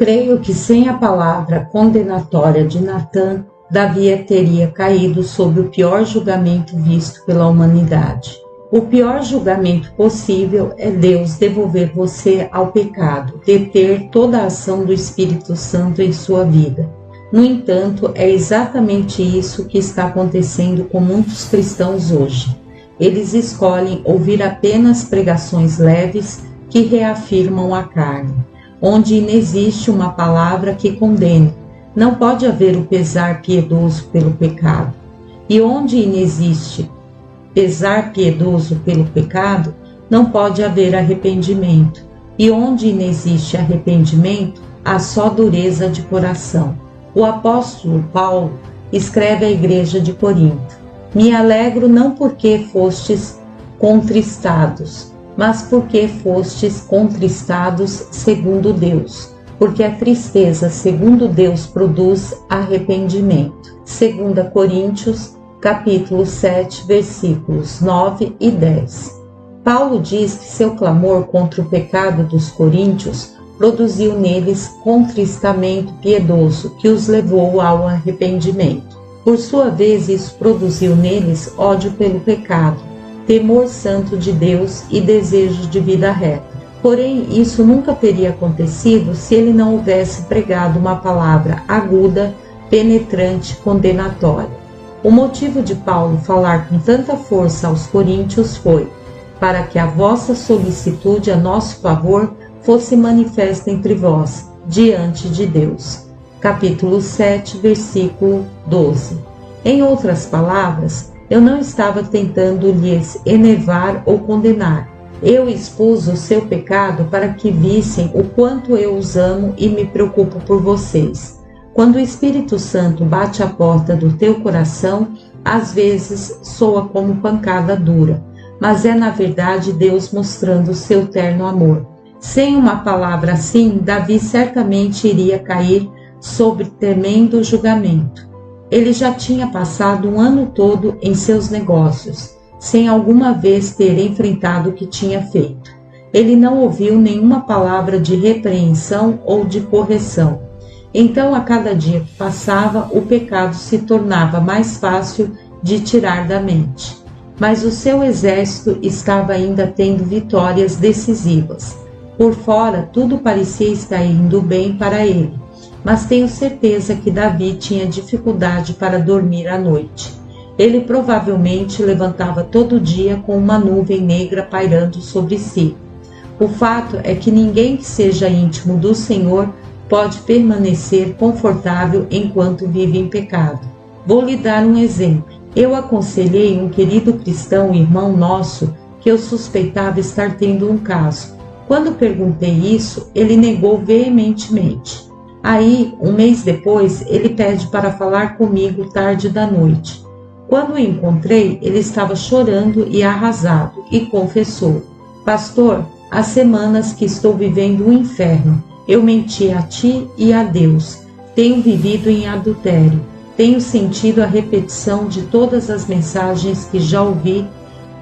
Creio que sem a palavra condenatória de Natã, Davi teria caído sob o pior julgamento visto pela humanidade. O pior julgamento possível é Deus devolver você ao pecado, deter toda a ação do Espírito Santo em sua vida. No entanto, é exatamente isso que está acontecendo com muitos cristãos hoje. Eles escolhem ouvir apenas pregações leves que reafirmam a carne, onde inexiste uma palavra que condene. Não pode haver o pesar piedoso pelo pecado. E onde inexiste pesar piedoso pelo pecado, não pode haver arrependimento. E onde inexiste arrependimento, há só dureza de coração. O apóstolo Paulo escreve à igreja de Corinto: Me alegro não porque fostes contristados, mas porque fostes contristados segundo Deus, porque a tristeza segundo Deus produz arrependimento. 2 Coríntios, capítulo 7, versículos 9 e 10. Paulo diz que seu clamor contra o pecado dos coríntios produziu neles contristamento piedoso que os levou ao arrependimento. Por sua vez, isso produziu neles ódio pelo pecado, temor santo de Deus e desejo de vida reta. Porém, isso nunca teria acontecido se ele não houvesse pregado uma palavra aguda, penetrante, condenatória. O motivo de Paulo falar com tanta força aos coríntios foi para que a vossa solicitude a nosso favor fosse manifesta entre vós, diante de Deus. Capítulo 7, versículo 12. Em outras palavras, eu não estava tentando lhes enervar ou condenar. Eu expus o seu pecado para que vissem o quanto eu os amo e me preocupo por vocês. Quando o Espírito Santo bate à porta do teu coração, às vezes soa como pancada dura, mas é na verdade Deus mostrando o seu terno amor. Sem uma palavra assim, Davi certamente iria cair sob tremendo julgamento. Ele já tinha passado um ano todo em seus negócios, sem alguma vez ter enfrentado o que tinha feito. Ele não ouviu nenhuma palavra de repreensão ou de correção. Então, a cada dia que passava, o pecado se tornava mais fácil de tirar da mente. Mas o seu exército estava ainda tendo vitórias decisivas. Por fora, tudo parecia estar indo bem para ele, mas tenho certeza que Davi tinha dificuldade para dormir à noite. Ele provavelmente levantava todo dia com uma nuvem negra pairando sobre si. O fato é que ninguém que seja íntimo do Senhor pode permanecer confortável enquanto vive em pecado. Vou lhe dar um exemplo. Eu aconselhei um querido cristão, irmão nosso, que eu suspeitava estar tendo um caso. Quando perguntei isso, ele negou veementemente. Aí, um mês depois, ele pede para falar comigo tarde da noite. Quando o encontrei, ele estava chorando e arrasado e confessou: Pastor, há semanas que estou vivendo um inferno. Eu menti a ti e a Deus. Tenho vivido em adultério. Tenho sentido a repetição de todas as mensagens que já ouvi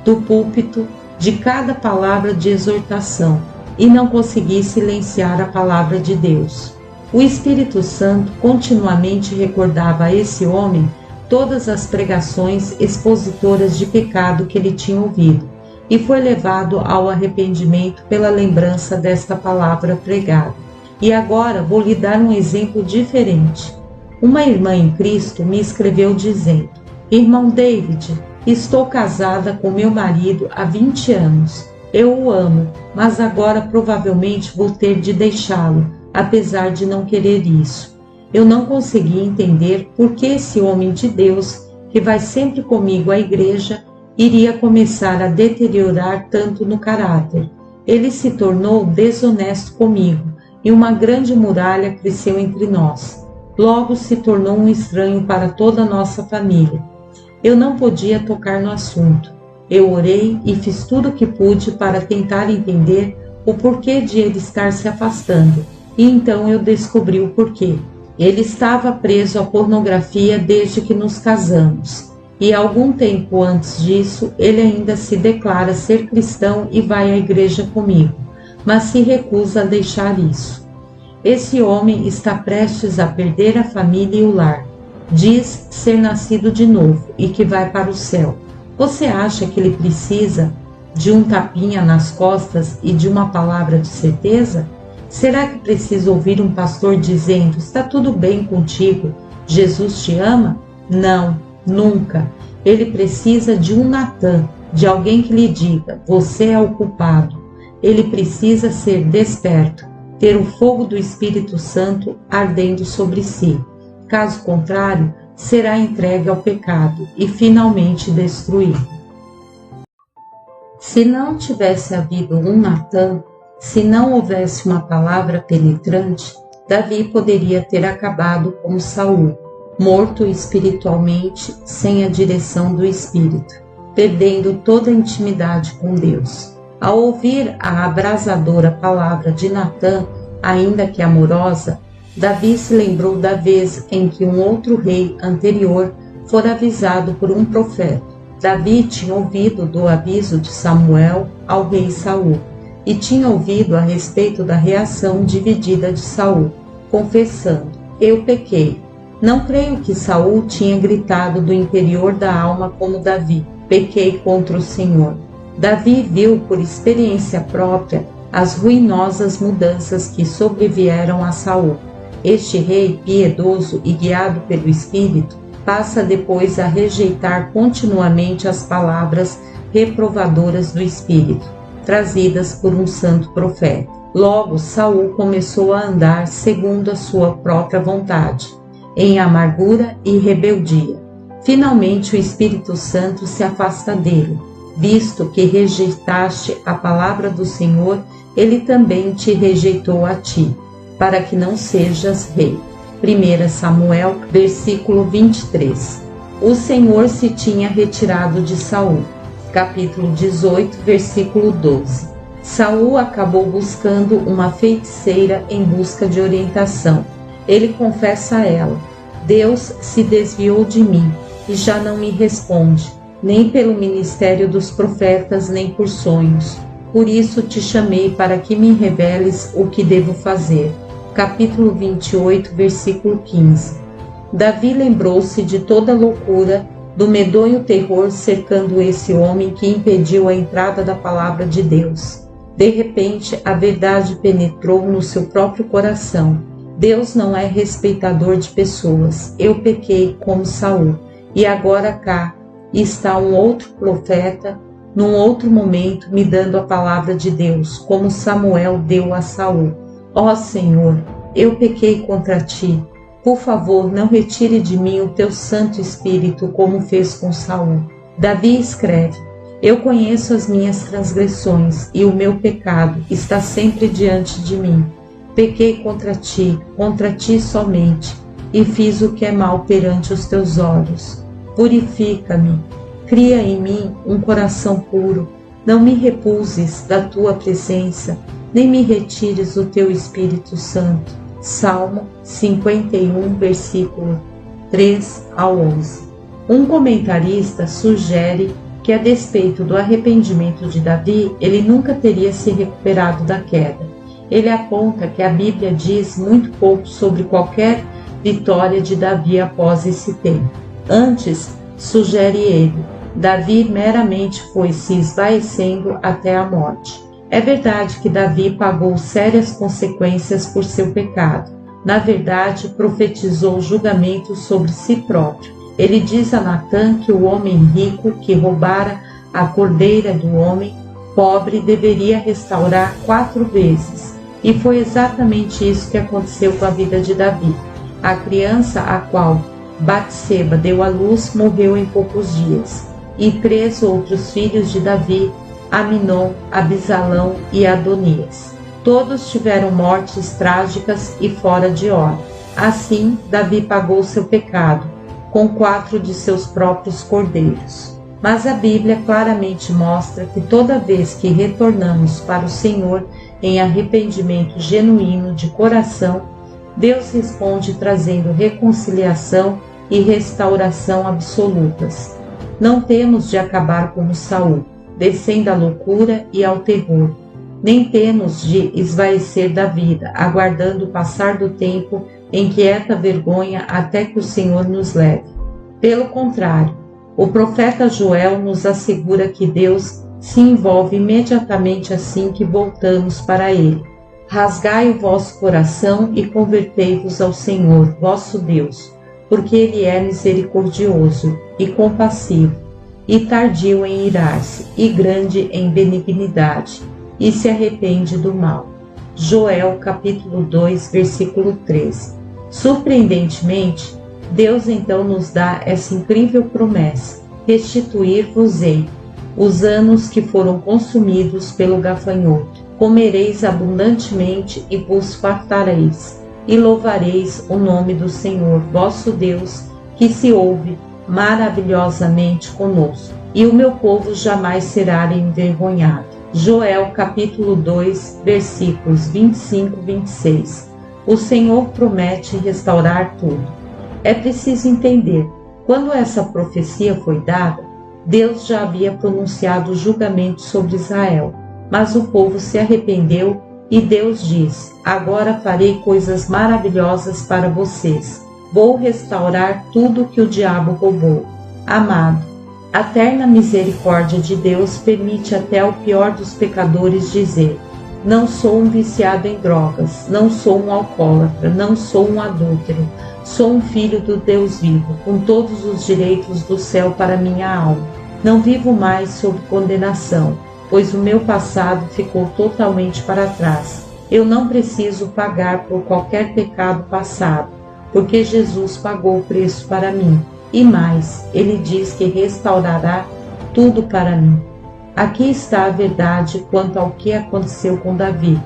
do púlpito, de cada palavra de exortação, e não consegui silenciar a palavra de Deus. O Espírito Santo continuamente recordava a esse homem todas as pregações expositoras de pecado que ele tinha ouvido, e foi levado ao arrependimento pela lembrança desta palavra pregada. E agora vou lhe dar um exemplo diferente. Uma irmã em Cristo me escreveu dizendo: Irmão David, estou casada com meu marido há 20 anos. Eu o amo, mas agora provavelmente vou ter de deixá-lo, apesar de não querer isso. Eu não consegui entender por que esse homem de Deus, que vai sempre comigo à igreja, iria começar a deteriorar tanto no caráter. Ele se tornou desonesto comigo, e uma grande muralha cresceu entre nós. Logo se tornou um estranho para toda a nossa família. Eu não podia tocar no assunto. Eu orei e fiz tudo o que pude para tentar entender o porquê de ele estar se afastando. E então eu descobri o porquê. Ele estava preso à pornografia desde que nos casamos. E algum tempo antes disso, ele ainda se declara ser cristão e vai à igreja comigo, mas se recusa a deixar isso. Esse homem está prestes a perder a família e o lar. Diz ser nascido de novo e que vai para o céu. Você acha que ele precisa de um tapinha nas costas e de uma palavra de certeza? Será que precisa ouvir um pastor dizendo: está tudo bem contigo, Jesus te ama? Não, nunca. Ele precisa de um Natan, de alguém que lhe diga: você é o culpado. Ele precisa ser desperto, ter o fogo do Espírito Santo ardendo sobre si. Caso contrário, será entregue ao pecado e finalmente destruído. Se não tivesse havido um Natan, se não houvesse uma palavra penetrante, Davi poderia ter acabado como Saul, morto espiritualmente, sem a direção do Espírito, perdendo toda a intimidade com Deus. Ao ouvir a abrasadora palavra de Natan, ainda que amorosa, Davi se lembrou da vez em que um outro rei anterior fora avisado por um profeta. Davi tinha ouvido do aviso de Samuel ao rei Saul e tinha ouvido a respeito da reação dividida de Saul, confessando: eu pequei. Não creio que Saul tinha gritado do interior da alma como Davi: pequei contra o Senhor. Davi viu por experiência própria as ruinosas mudanças que sobrevieram a Saul. Este rei piedoso e guiado pelo Espírito passa depois a rejeitar continuamente as palavras reprovadoras do Espírito, trazidas por um santo profeta. Logo, Saul começou a andar segundo a sua própria vontade, em amargura e rebeldia. Finalmente o Espírito Santo se afasta dele. Visto que rejeitaste a palavra do Senhor, ele também te rejeitou a ti, para que não sejas rei. 1 Samuel, versículo 23. O Senhor se tinha retirado de Saul. Capítulo 18, versículo 12. Saul acabou buscando uma feiticeira em busca de orientação. Ele confessa a ela: Deus se desviou de mim e já não me responde, nem pelo ministério dos profetas, nem por sonhos. Por isso te chamei para que me reveles o que devo fazer. Capítulo 28, versículo 15. Davi lembrou-se de toda a loucura, do medonho terror cercando esse homem que impediu a entrada da palavra de Deus. De repente, a verdade penetrou no seu próprio coração. Deus não é respeitador de pessoas. Eu pequei como Saul, e agora cá está um outro profeta, num outro momento, me dando a palavra de Deus, como Samuel deu a Saul. Ó Senhor, eu pequei contra ti. Por favor, não retire de mim o teu Santo Espírito, como fez com Saul. Davi escreve: eu conheço as minhas transgressões, e o meu pecado está sempre diante de mim. Pequei contra ti somente, e fiz o que é mal perante os teus olhos. Purifica-me, cria em mim um coração puro. Não me repulses da tua presença, nem me retires o teu Espírito Santo. Salmo 51, versículo 3 ao 11. Um comentarista sugere que, a despeito do arrependimento de Davi, ele nunca teria se recuperado da queda. Ele aponta que a Bíblia diz muito pouco sobre qualquer vitória de Davi após esse tempo. Antes, sugere ele, Davi meramente foi se esvaecendo até a morte. É verdade que Davi pagou sérias consequências por seu pecado. Na verdade, profetizou julgamento sobre si próprio. Ele diz a Natan que o homem rico que roubara a cordeira do homem pobre deveria restaurar 4 vezes. E foi exatamente isso que aconteceu com a vida de Davi. A criança a qual Batseba deu à luz morreu em poucos dias. E 3 outros filhos de Davi, Aminon, Abisalão e Adonias. Todos tiveram mortes trágicas e fora de hora. Assim, Davi pagou seu pecado, com 4 de seus próprios cordeiros. Mas a Bíblia claramente mostra que toda vez que retornamos para o Senhor em arrependimento genuíno de coração, Deus responde trazendo reconciliação e restauração absolutas. Não temos de acabar como Saul, descendo à loucura e ao terror. nem temos de esvaecer da vida, aguardando o passar do tempo em quieta vergonha até que o Senhor nos leve. Pelo contrário, o profeta Joel nos assegura que Deus se envolve imediatamente assim que voltamos para Ele. Rasgai o vosso coração e convertei-vos ao Senhor, vosso Deus, porque Ele é misericordioso e compassivo, e tardio em irar-se, e grande em benignidade, e se arrepende do mal. Joel capítulo 2, versículo 13. Surpreendentemente, Deus então nos dá essa incrível promessa: restituir-vos-ei os anos que foram consumidos pelo gafanhoto. Comereis abundantemente e vos fartareis, e louvareis o nome do Senhor, vosso Deus, que se ouve maravilhosamente conosco, e o meu povo jamais será envergonhado. Joel capítulo 2, versículos 25 e 26. O Senhor promete restaurar tudo. É preciso entender, quando essa profecia foi dada, Deus já havia pronunciado o julgamento sobre Israel, mas o povo se arrependeu e Deus diz: agora farei coisas maravilhosas para vocês. Vou restaurar tudo que o diabo roubou. Amado, a terna misericórdia de Deus permite até ao pior dos pecadores dizer: não sou um viciado em drogas, não sou um alcoólatra, não sou um adúltero, sou um filho do Deus vivo, com todos os direitos do céu para minha alma. Não vivo mais sob condenação, pois o meu passado ficou totalmente para trás. Eu não preciso pagar por qualquer pecado passado, porque Jesus pagou o preço para mim. E mais, Ele diz que restaurará tudo para mim. Aqui está a verdade quanto ao que aconteceu com Davi.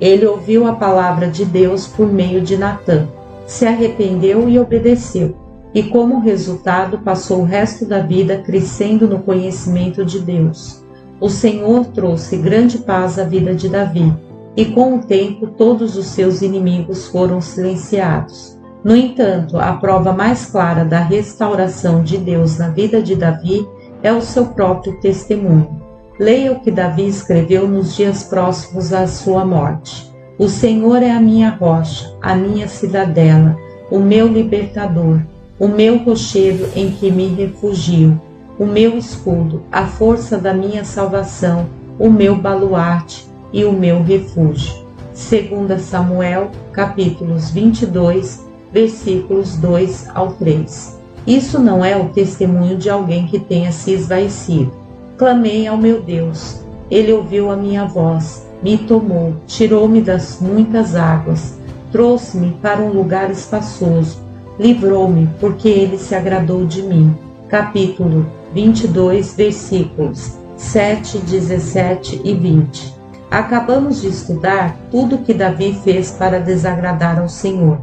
Ele ouviu a palavra de Deus por meio de Natã, se arrependeu e obedeceu, e como resultado passou o resto da vida crescendo no conhecimento de Deus. O Senhor trouxe grande paz à vida de Davi, e com o tempo todos os seus inimigos foram silenciados. No entanto, a prova mais clara da restauração de Deus na vida de Davi é o seu próprio testemunho. Leia o que Davi escreveu nos dias próximos à sua morte. O Senhor é a minha rocha, a minha cidadela, o meu libertador, o meu rochedo em que me refugio, o meu escudo, a força da minha salvação, o meu baluarte e o meu refúgio. 2 Samuel, capítulos 22, versículos 2 ao 3. Isso não é o testemunho de alguém que tenha se esvaecido. Clamei ao meu Deus, Ele ouviu a minha voz, me tomou, tirou-me das muitas águas, trouxe-me para um lugar espaçoso, livrou-me porque Ele se agradou de mim. Capítulo 22, versículos 7, 17 e 20. Acabamos de estudar tudo o que Davi fez para desagradar ao Senhor.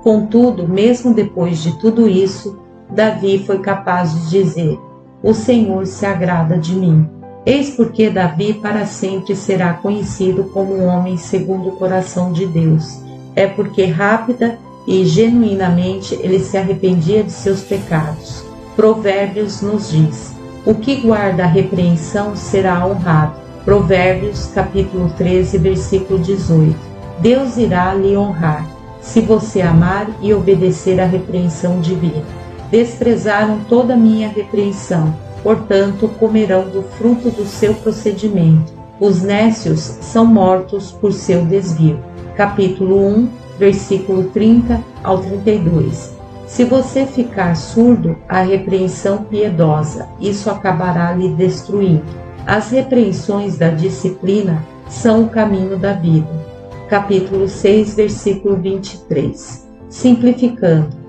Contudo, mesmo depois de tudo isso, Davi foi capaz de dizer: o Senhor se agrada de mim. Eis porque Davi para sempre será conhecido como um homem segundo o coração de Deus. É porque rápida e genuinamente ele se arrependia de seus pecados. Provérbios nos diz: o que guarda a repreensão será honrado. Provérbios capítulo 13, versículo 18. Deus irá lhe honrar, se você amar e obedecer à repreensão divina. Desprezaram toda a minha repreensão, portanto comerão do fruto do seu procedimento. Os nécios são mortos por seu desvio. Capítulo 1, versículo 30 ao 32. Se você ficar surdo à repreensão piedosa, isso acabará lhe destruindo. As repreensões da disciplina são o caminho da vida. Capítulo 6, versículo 23. Simplificando,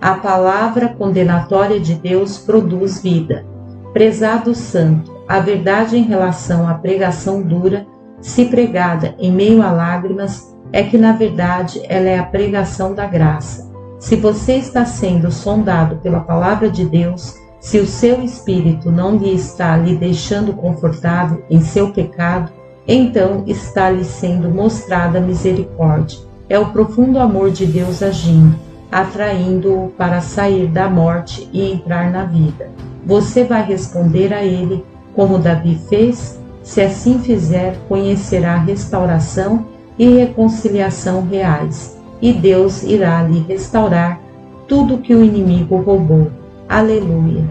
a palavra condenatória de Deus produz vida. Prezado santo, a verdade em relação à pregação dura, se pregada em meio a lágrimas, é que na verdade ela é a pregação da graça. Se você está sendo sondado pela palavra de Deus, se o seu espírito não lhe está lhe deixando confortável em seu pecado, então está lhe sendo mostrada misericórdia. É o profundo amor de Deus agindo, atraindo-o para sair da morte e entrar na vida. Você vai responder a ele como Davi fez? Se assim fizer, conhecerá restauração e reconciliação reais, e Deus irá lhe restaurar tudo que o inimigo roubou. Aleluia!